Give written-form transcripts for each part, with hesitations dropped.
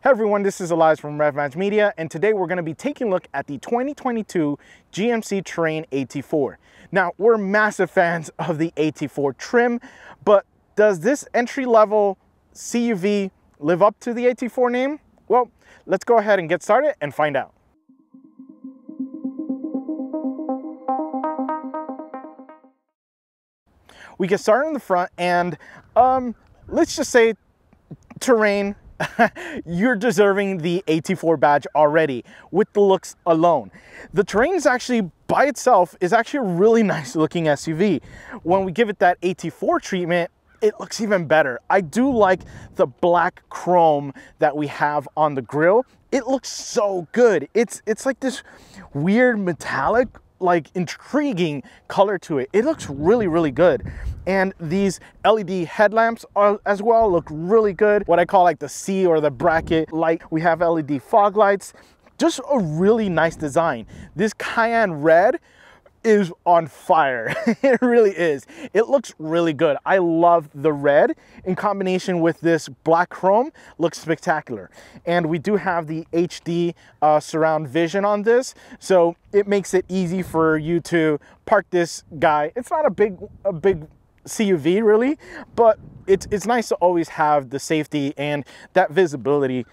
Hi everyone, this is Elias from RevMatch Media, and today we're going to be taking a look at the 2022 GMC Terrain AT4. Now, we're massive fans of the AT4 trim, but does this entry-level CUV live up to the AT4 name? Well, let's go ahead and get started and find out. We get started in the front, and let's just say Terrain, you're deserving the AT4 badge already with the looks alone. The Terrain is actually, by itself, is actually a really nice looking SUV. When we give it that AT4 treatment, it looks even better. I do like the black chrome that we have on the grille. It looks so good. It's like this weird metallic, like intriguing color to it. It looks really good. And these LED headlamps as well look really good. What I call like the C or the bracket light. We have LED fog lights. Just a really nice design. This Cayenne Red is on fire. It really is. It looks really good. I love the red in combination with this black chrome. Looks spectacular. And we do have the HD surround vision on this, so it makes it easy for you to park this guy. It's not a big CUV really, but it's nice to always have the safety, and that visibility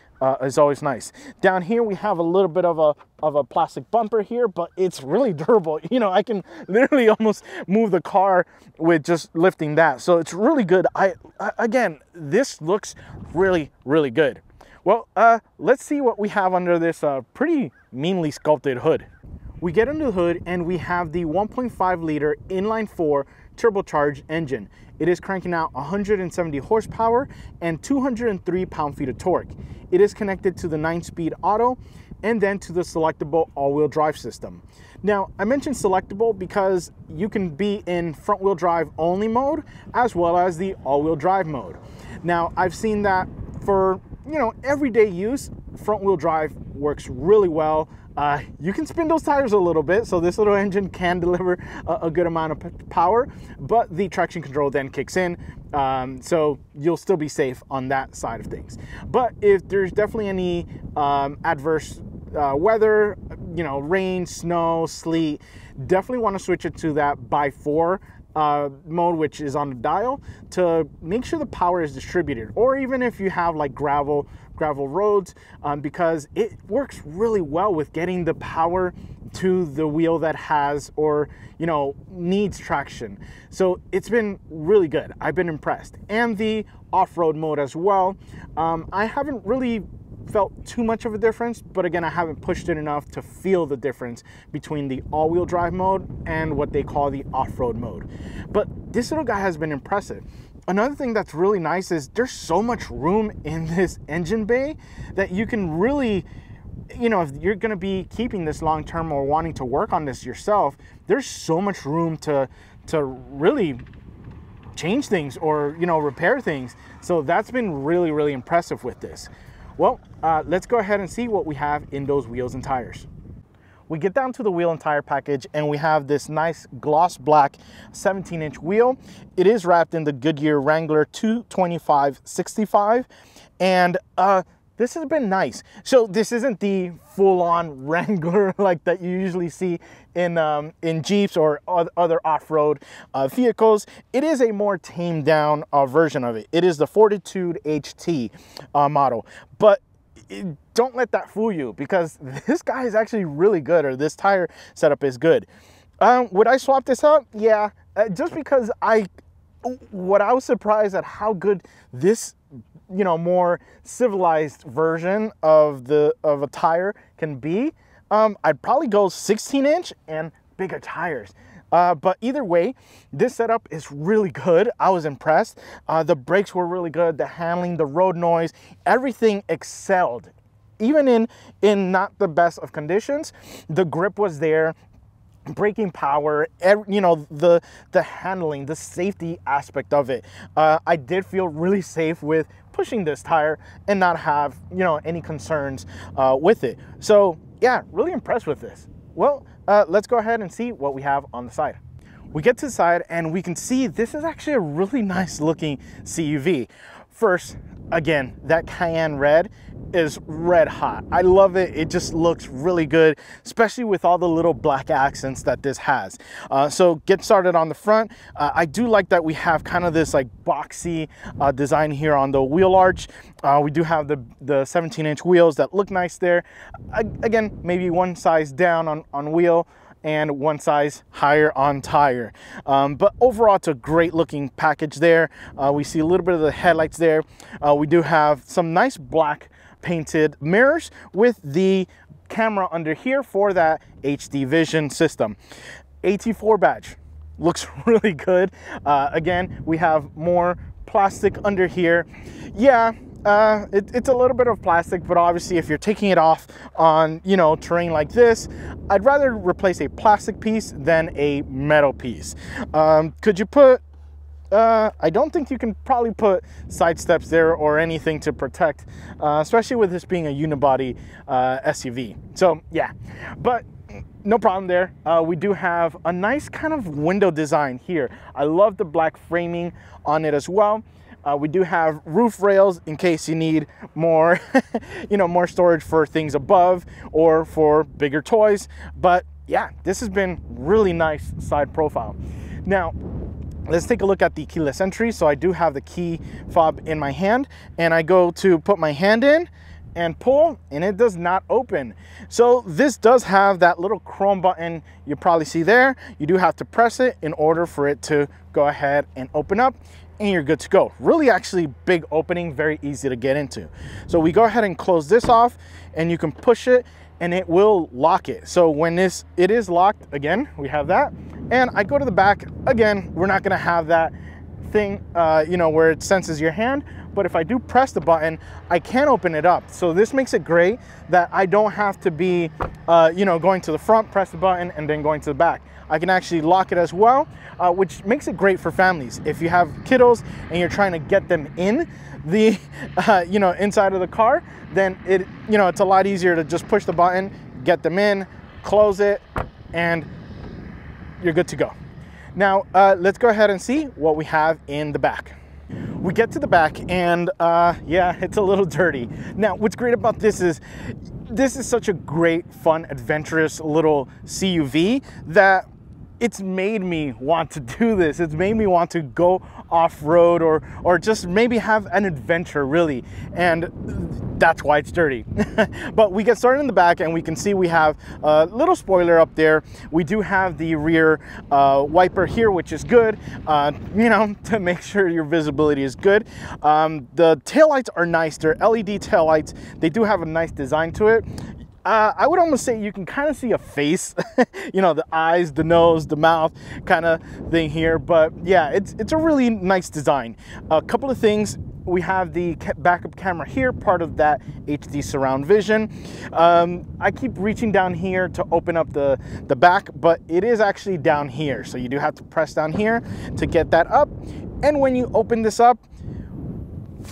is always nice. Down here we have a little bit of a plastic bumper here, but it's really durable. You know, I can literally almost move the car with just lifting that, so it's really good. Again, this looks really good. Well, let's see what we have under this pretty meanly sculpted hood. We get under the hood and we have the 1.5 liter inline-4 turbocharged engine. It is cranking out 170 horsepower and 203 pound-feet of torque. It is connected to the 9-speed auto and then to the selectable all-wheel drive system. Now, I mentioned selectable because you can be in front-wheel drive only mode as well as the all-wheel drive mode. Now, I've seen that for, you know, everyday use, front-wheel drive works really well. You can spin those tires a little bit, so this little engine can deliver a good amount of power, but the traction control then kicks in, so you'll still be safe on that side of things. But if there's definitely any adverse weather, you know, rain, snow, sleet, definitely want to switch it to that by 4 mode, which is on the dial, to make sure the power is distributed. Or even if you have like gravel roads, because it works really well with getting the power to the wheel that has, or you know, needs traction. So it's been really good. I've been impressed. And the off-road mode as well. I haven't really felt too much of a difference, but again, I haven't pushed it enough to feel the difference between the all-wheel drive mode and what they call the off-road mode. But this little guy has been impressive. Another thing that's really nice is there's so much room in this engine bay that you can really, you know, if you're going to be keeping this long term or wanting to work on this yourself, there's so much room to really change things or, you know, repair things. So that's been really impressive with this. Well, let's go ahead and see what we have in those wheels and tires. We get down to the wheel and tire package and we have this nice gloss black 17-inch wheel. It is wrapped in the Goodyear Wrangler 225/65, and this has been nice. So this isn't the full-on Wrangler like that you usually see in Jeeps or other off-road vehicles. It is a more tamed down version of it. It is the Fortitude HT model, but don't let that fool you, because this guy is actually really good, or this tire setup is good. Would I swap this out? Yeah, just because I was surprised at how good this, you know, more civilized version of a tire can be. I'd probably go 16-inch and bigger tires. But either way, this setup is really good. I was impressed. The brakes were really good. The handling, the road noise, everything excelled. Even in not the best of conditions, the grip was there. Braking power, you know, the handling, the safety aspect of it. I did feel really safe with pushing this tire and not have, you know, any concerns with it. So yeah, really impressed with this. Well, let's go ahead and see what we have on the side. We get to the side and we can see this is actually a really nice looking CUV. First, again, that Cayenne red is red hot. I love it. It just looks really good, especially with all the little black accents that this has. So get started on the front. I do like that we have kind of this like boxy design here on the wheel arch. We do have the 17-inch wheels that look nice there. Again, maybe one size down on wheel and one size higher on tire. But overall, it's a great looking package there. We see a little bit of the headlights there. We do have some nice black painted mirrors with the camera under here for that HD vision system. AT4 badge looks really good. Again, we have more plastic under here. Yeah, it's a little bit of plastic, but obviously if you're taking it off on, you know, terrain like this, I'd rather replace a plastic piece than a metal piece. Could you put I don't think you can probably put side steps there or anything to protect, especially with this being a unibody SUV. So yeah, but no problem there. We do have a nice kind of window design here. I love the black framing on it as well. We do have roof rails in case you need more, you know, more storage for things above or for bigger toys. But yeah, this has been really nice side profile. Now, let's take a look at the keyless entry. So I do have the key fob in my hand, and I go to put my hand in and pull, and it does not open. So this does have that little chrome button you probably see there. You do have to press it in order for it to go ahead and open up, and you're good to go. Really actually big opening, very easy to get into. So we go ahead and close this off, and you can push it and it will lock it. So when it is locked, again, we have that. And I go to the back, again, we're not gonna have that thing, you know, where it senses your hand, but if I do press the button, I can open it up. So this makes it great that I don't have to be, you know, going to the front, press the button, and then going to the back. I can actually lock it as well, which makes it great for families. If you have kiddos and you're trying to get them in the, you know, inside of the car, then you know, it's a lot easier to just push the button, get them in, close it, and you're good to go. Now, let's go ahead and see what we have in the back. We get to the back and yeah, it's a little dirty. Now, what's great about this is such a great, fun, adventurous little CUV that it's made me want to do this. It's made me want to go off-road or just maybe have an adventure, really. And that's why it's dirty. But we get started in the back and we can see we have a little spoiler up there. We do have the rear wiper here, which is good, you know, to make sure your visibility is good. The taillights are nice. They're LED taillights. They do have a nice design to it. I would almost say you can kind of see a face, you know, the eyes, the nose, the mouth kind of thing here. But yeah, it's a really nice design. A couple of things. We have the backup camera here, part of that HD surround vision. I keep reaching down here to open up the back, but it is actually down here. So you do have to press down here to get that up. And when you open this up,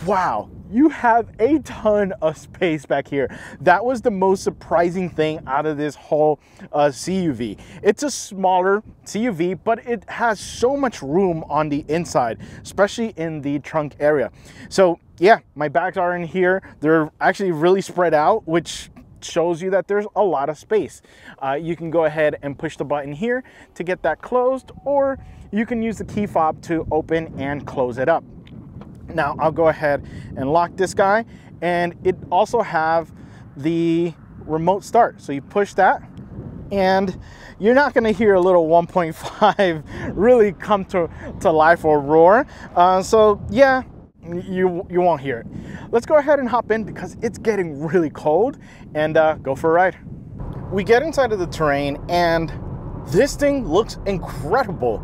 wow, you have a ton of space back here. That was the most surprising thing out of this whole CUV. It's a smaller CUV, but it has so much room on the inside, especially in the trunk area. So yeah, my bags are in here. They're actually really spread out, which shows you that there's a lot of space. You can go ahead and push the button here to get that closed, or you can use the key fob to open and close it up. Now I'll go ahead and lock this guy, and it also have the remote start. So you push that and you're not gonna hear a little 1.5 really come to life or roar. So yeah, you won't hear it. Let's go ahead and hop in because it's getting really cold, and go for a ride. We get inside of the Terrain and this thing looks incredible.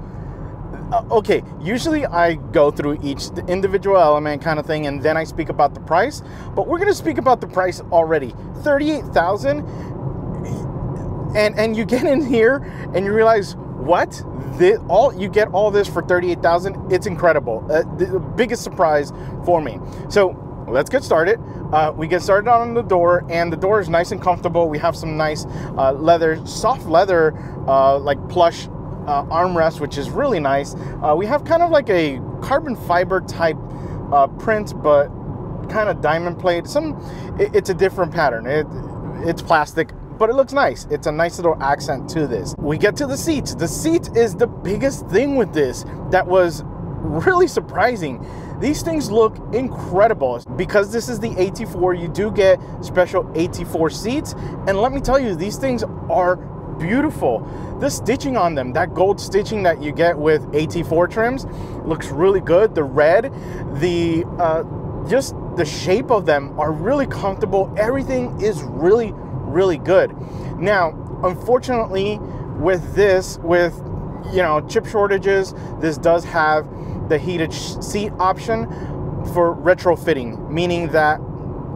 Okay, usually I go through each individual element kind of thing and then I speak about the price, but we're going to speak about the price already. $38,000, and you get in here and you realize, what? You get all this for $38,000? It's incredible. The biggest surprise for me. So let's get started. We get started on the door, and the door is nice and comfortable. We have some nice leather, soft leather, like plush armrest, which is really nice. We have kind of like a carbon fiber type print, but kind of diamond plate. It's a different pattern. It's plastic, but it looks nice. It's a nice little accent to this. We get to the seats. The seat is the biggest thing with this that was really surprising. These things look incredible. Because this is the AT4, you do get special AT4 seats, and let me tell you, these things are beautiful. The stitching on them, that gold stitching that you get with AT4 trims, looks really good. The red, just the shape of them are really comfortable. Everything is really, really good. Now, unfortunately, with this, with chip shortages, this does have the heated seat option for retrofitting, meaning that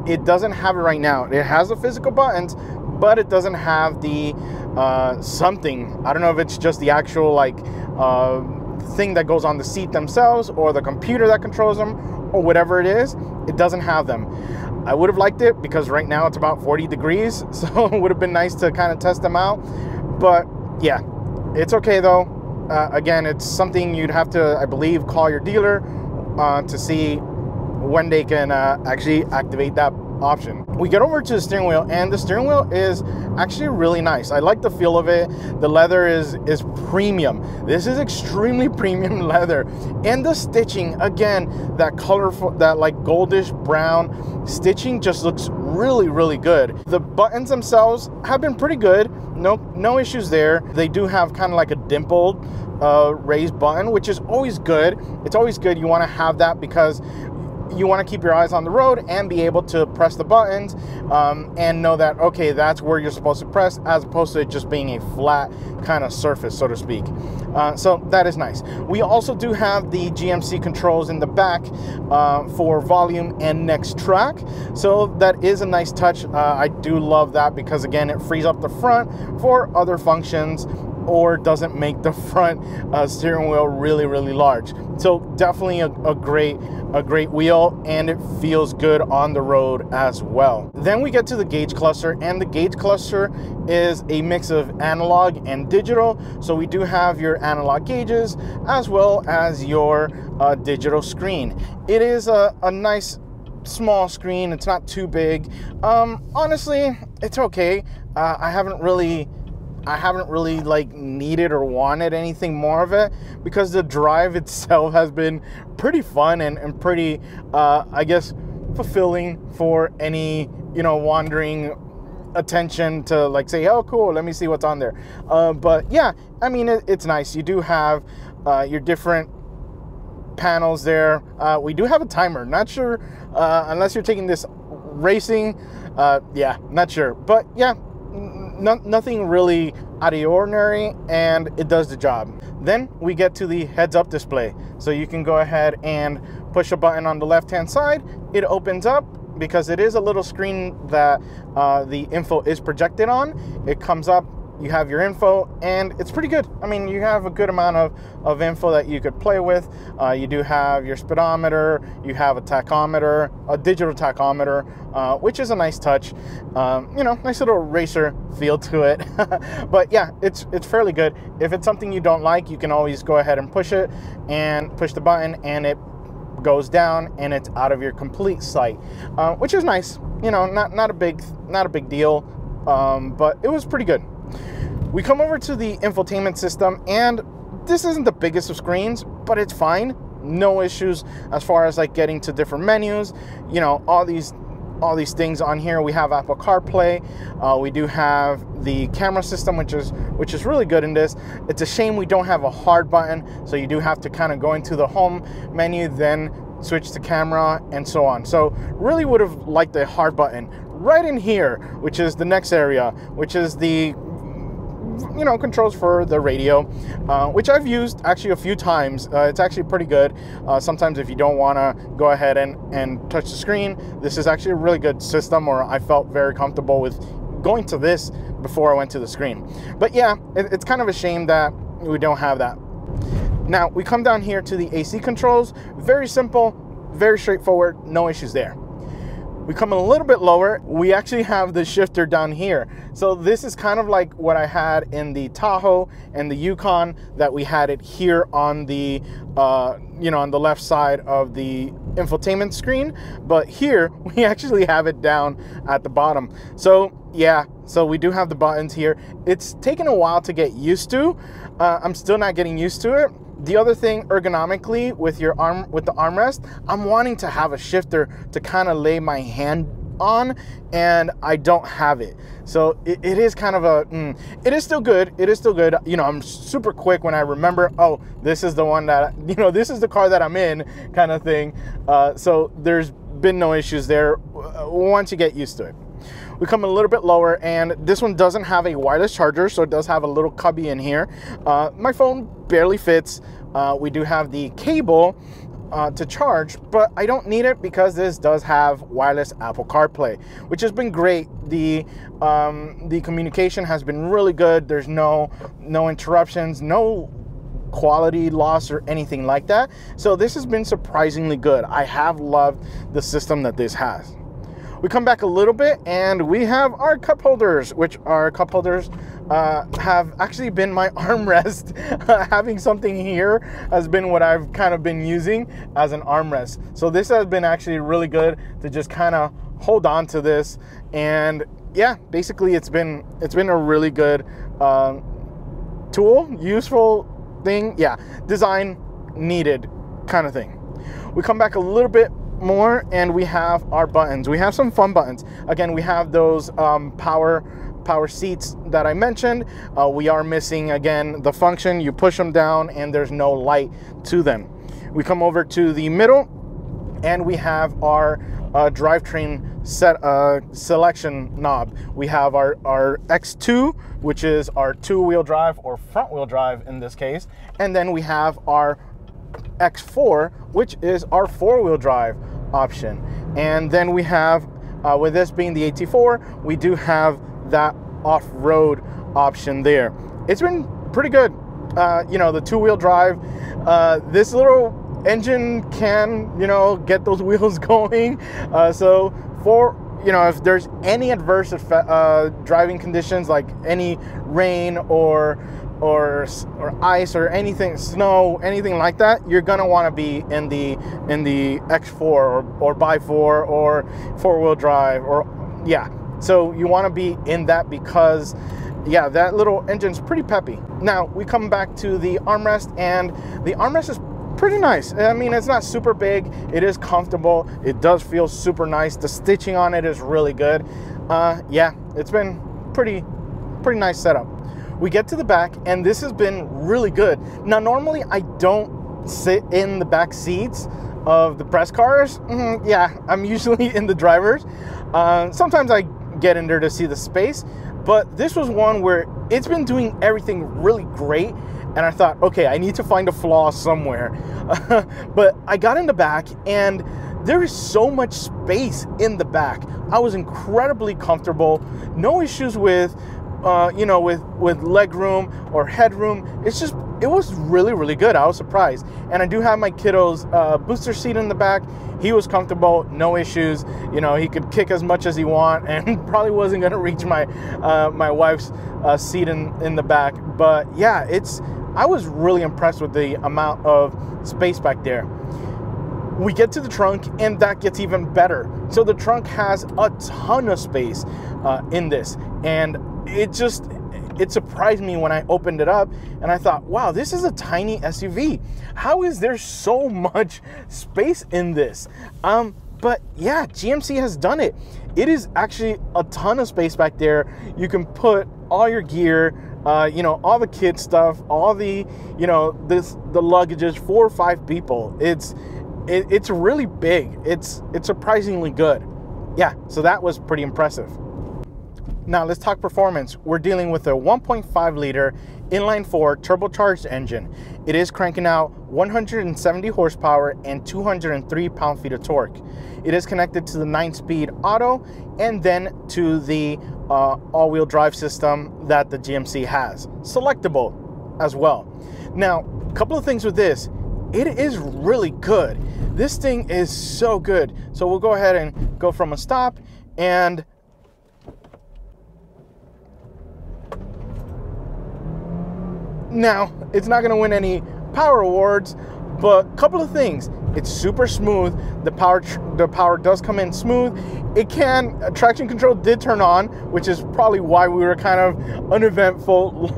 it doesn't have it right now. It has the physical buttons, but it doesn't have the something. I don't know if it's just the actual thing that goes on the seat themselves, or the computer that controls them, or whatever it is. It doesn't have them. I would have liked it because right now it's about 40 degrees, so it would have been nice to kind of test them out. But yeah, it's okay though. Again, it's something you'd have to, I believe, call your dealer to see when they can actually activate that option. We get over to the steering wheel, and the steering wheel is actually really nice. I like the feel of it. The leather is premium. This is extremely premium leather, and the stitching, again, that colorful, that like goldish brown stitching just looks really, really good. The buttons themselves have been pretty good. No issues there. They do have kind of like a dimpled raised button, which is always good. It's always good. You want to have that because you want to keep your eyes on the road and be able to press the buttons and know that, okay, that's where you're supposed to press, as opposed to it just being a flat kind of surface, so to speak. So that is nice. We also do have the GMC controls in the back for volume and next track. So that is a nice touch. I do love that because, again, it frees up the front for other functions, or doesn't make the front steering wheel really, really large. So definitely a great wheel, and it feels good on the road as well. Then we get to the gauge cluster, and the gauge cluster is a mix of analog and digital. So we do have your analog gauges as well as your digital screen. It is a nice small screen. It's not too big. Honestly, it's okay. I haven't really like needed or wanted anything more of it, because the drive itself has been pretty fun and pretty I guess fulfilling for any wandering attention to like say, oh cool, let me see what's on there. But yeah, I mean, it's nice. You do have your different panels there. We do have a timer. Not sure unless you're taking this racing, yeah, not sure, but yeah, nothing really out of the ordinary, and it does the job. Then we get to the heads-up display. So you can go ahead and push a button on the left-hand side. It opens up because it is a little screen that the info is projected on. It comes up, you have your info, and it's pretty good. I mean, you have a good amount of info that you could play with. You do have your speedometer, you have a tachometer, a digital tachometer, which is a nice touch. Nice little racer feel to it. But yeah, it's fairly good. If it's something you don't like, you can always go ahead and push it, and push the button, and it goes down, and it's out of your complete sight, which is nice. Not a big deal, but it was pretty good. We come over to the infotainment system, and this isn't the biggest of screens, but it's fine. No issues as far as like getting to different menus. All these things on here. We have Apple CarPlay. We do have the camera system, which is really good in this. It's a shame we don't have a hard button, so you do have to kind of go into the home menu, then switch to camera, and so on. So really would have liked a hard button right in here, which is the next area, which is the controls for the radio, which I've used actually a few times. It's actually pretty good. Sometimes if you don't want to go ahead and touch the screen, this is actually a really good system, or I felt very comfortable with going to this before I went to the screen. But yeah, it's kind of a shame that we don't have that. Now we come down here to the AC controls. Very simple, very straightforward, no issues there. We come a little bit lower, we actually have the shifter down here. So this is kind of like what I had in the Tahoe and the Yukon, that we had it here on the, you know, on the left side of the infotainment screen. But here, we actually have it down at the bottom. So yeah, so we do have the buttons here. It's taken a while to get used to. I'm still not getting used to it. The other thing, ergonomically, with the armrest, I'm wanting to have a shifter to kind of lay my hand on, and I don't have it. So it is kind of a, it is still good. It is still good. You know, I'm super quick when I remember, oh, this is the one that, you know, this is the car that I'm in, kind of thing. So there's been no issues there once you get used to it. We come a little bit lower, and this one doesn't have a wireless charger, so it does have a little cubby in here. My phone barely fits. We do have the cable to charge, but I don't need it because this does have wireless Apple CarPlay, which has been great. The communication has been really good. There's no interruptions, no quality loss or anything like that. So this has been surprisingly good. I have loved the system that this has. We come back a little bit, and we have our cup holders, which our cup holders have actually been my armrest. Having something here has been what I've kind of been using as an armrest. So this has been actually really good to just kind of hold on to this. And yeah, basically it's been a really good tool, useful thing. Yeah, design needed kind of thing. We come back a little bit more, and we have our buttons. We have some fun buttons. Again, we have those power seats that I mentioned. We are missing, again, the function. You push them down and there's no light to them. We come over to the middle, and we have our drivetrain selection knob. We have our X2, which is our two-wheel drive, or front-wheel drive in this case, and then we have our X4, which is our four-wheel drive option. And then we have, with this being the AT4, we do have that off-road option there. It's been pretty good. You know, the two-wheel drive, this little engine can, you know, get those wheels going. So for, you know, if there's any adverse driving conditions, like any rain or ice or anything, snow, anything like that, you're gonna want to be in the X4 or by 4 or four-wheel drive, or yeah. So you want to be in that because yeah, that little engine's pretty peppy. Now we come back to the armrest, and the armrest is pretty nice. I mean, it's not super big. It is comfortable. It does feel super nice. The stitching on it is really good. Yeah, it's been pretty nice setup. We get to the back, and this has been really good. Now, normally I don't sit in the back seats of the press cars. Yeah, I'm usually in the driver's. Sometimes I get in there to see the space, but this was one where it's been doing everything really great, and I thought, okay, I need to find a flaw somewhere. But I got in the back, and there is so much space in the back. I was incredibly comfortable. No issues with you know, with leg room or headroom. It's just, it was really good. I was surprised. And I do have my kiddo's booster seat in the back. He was comfortable, no issues. You know, he could kick as much as he want, and probably wasn't gonna reach my my wife's seat in the back. But yeah, I was really impressed with the amount of space back there. We get to the trunk, and that gets even better. So the trunk has a ton of space in this, and it surprised me when I opened it up, and I thought, wow, this is a tiny SUV. How is there so much space in this? But yeah, GMC has done it. It is actually a ton of space back there. You can put all your gear, you know, all the kid stuff, all the, you know, the luggages, 4 or 5 people. It's really big. It's surprisingly good. Yeah, so that was pretty impressive. Now let's talk performance. We're dealing with a 1.5 liter inline-4 turbocharged engine. It is cranking out 170 horsepower and 203 pound-feet of torque. It is connected to the 9-speed auto, and then to the all-wheel drive system that the GMC has. Selectable as well. Now, a couple of things with this. it is really good. This thing is so good. So we'll go ahead and go from a stop, and now it's not gonna win any power awards, but a couple of things. It's super smooth. The power does come in smooth. It can, traction control did turn on, which is probably why we were kind of uneventful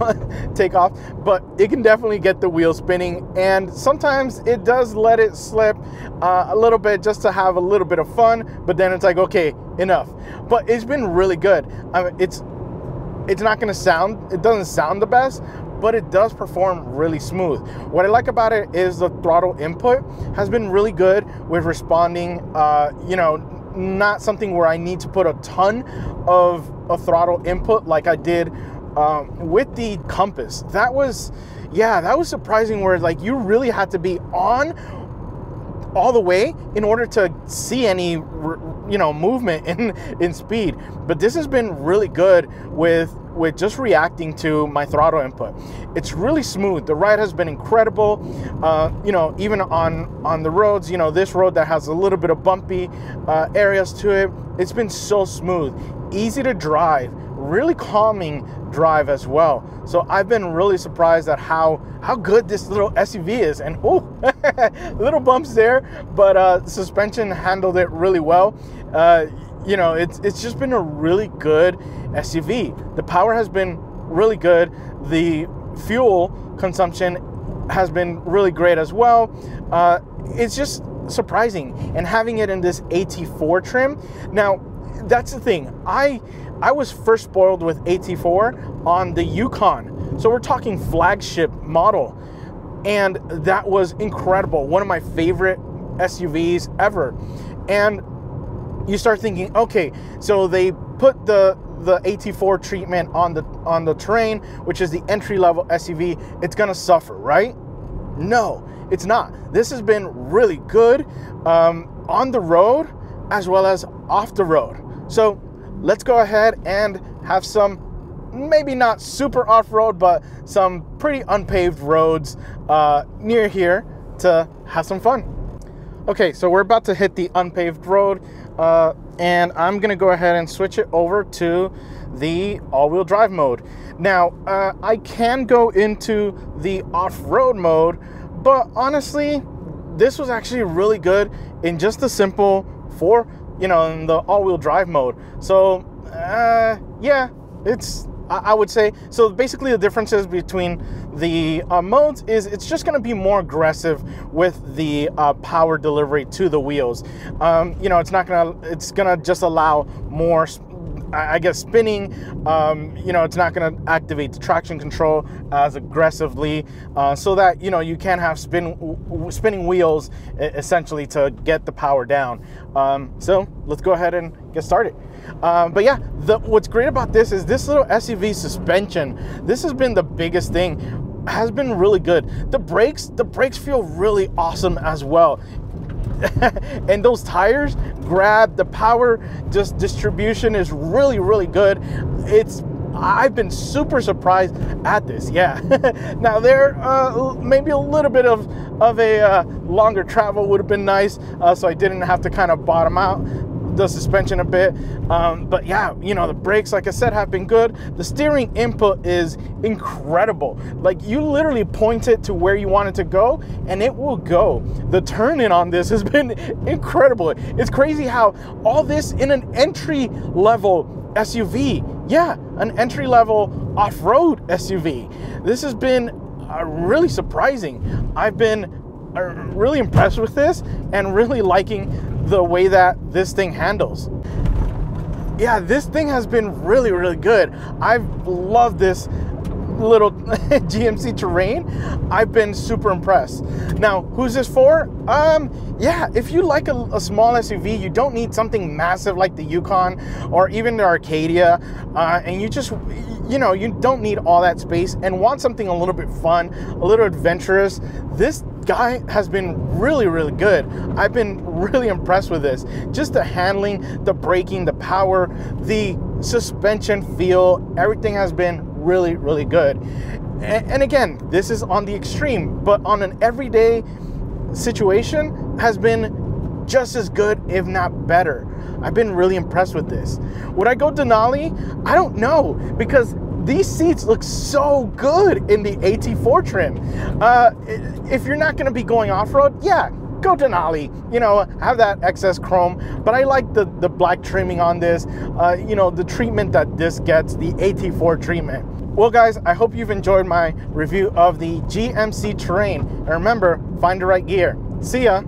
takeoff, but it can definitely get the wheel spinning, and sometimes it does let it slip a little bit just to have a little bit of fun, but then it's like, okay, enough. But it's been really good. It's not gonna sound, it doesn't sound the best, but it does perform really smooth. What I like about it is the throttle input has been really good with responding, you know, not something where I need to put a ton of throttle input like I did with the Compass. That was, yeah, that was surprising, where like you really had to be on all the way in order to see any, you know, movement in speed. But this has been really good with just reacting to my throttle input. It's really smooth. The ride has been incredible. You know, even on the roads, you know, this road that has a little bit of bumpy areas to it, it's been so smooth, easy to drive, really calming drive as well. So I've been really surprised at how good this little SUV is. And oh, little bumps there, but suspension handled it really well. You know, it's just been a really good SUV. The power has been really good. The fuel consumption has been really great as well. It's just surprising. And having it in this AT4 trim. Now, that's the thing. I was first spoiled with AT4 on the Yukon. So we're talking flagship model. And that was incredible. One of my favorite SUVs ever. And you start thinking, okay, so they put the AT4 treatment on the Terrain, which is the entry-level SUV. It's gonna suffer, right? No, it's not. This has been really good on the road as well as off the road. So let's go ahead and have some, maybe not super off-road, but some pretty unpaved roads near here to have some fun. Okay, so we're about to hit the unpaved road, and I'm gonna go ahead and switch it over to the all-wheel drive mode. Now, I can go into the off-road mode, but honestly, this was actually really good in just the simple in the all-wheel drive mode. So, yeah, I would say, so basically the differences between the modes is it's just going to be more aggressive with the power delivery to the wheels. You know, it's going to just allow more, I guess, spinning. You know, it's not going to activate the traction control as aggressively, so that, you know, you can have spinning wheels essentially to get the power down. So let's go ahead and get started. But yeah, what's great about this is this little SUV suspension. This has been the biggest thing. Has been really good. The brakes feel really awesome as well. And those tires grab, the power just distribution is really, really good. I've been super surprised at this. Yeah. Now there maybe a little bit of a longer travel would have been nice, so I didn't have to kind of bottom out the suspension a bit, but yeah, you know, the brakes, like I said, have been good. The steering input is incredible. Like, you literally point it to where you want it to go and it will go. The turn-in on this has been incredible. It's crazy how all this in an entry-level SUV, yeah, an entry-level off-road SUV. This has been really surprising. I've been really impressed with this and really liking the way that this thing handles. Yeah, this thing has been really, really good. I've loved this little GMC Terrain. I've been super impressed. Now, who's this for? Yeah, if you like a small SUV, you don't need something massive like the Yukon or even the Arcadia, and you just, you know, you don't need all that space and want something a little bit fun, a little adventurous, this guy has been really, really good. I've been really impressed with this. Just the handling, the braking, the power, the suspension feel, everything has been really, really good. And again, this is on the extreme, but on an everyday situation has been just as good, if not better. I've been really impressed with this. Would I go Denali? I don't know, because these seats look so good in the AT4 trim. If you're not gonna be going off-road, yeah, go Denali, you know, have that excess chrome, but I like the black trimming on this, you know, the treatment that this gets, the AT4 treatment. Well guys, I hope you've enjoyed my review of the GMC Terrain, and remember, find the right gear. See ya.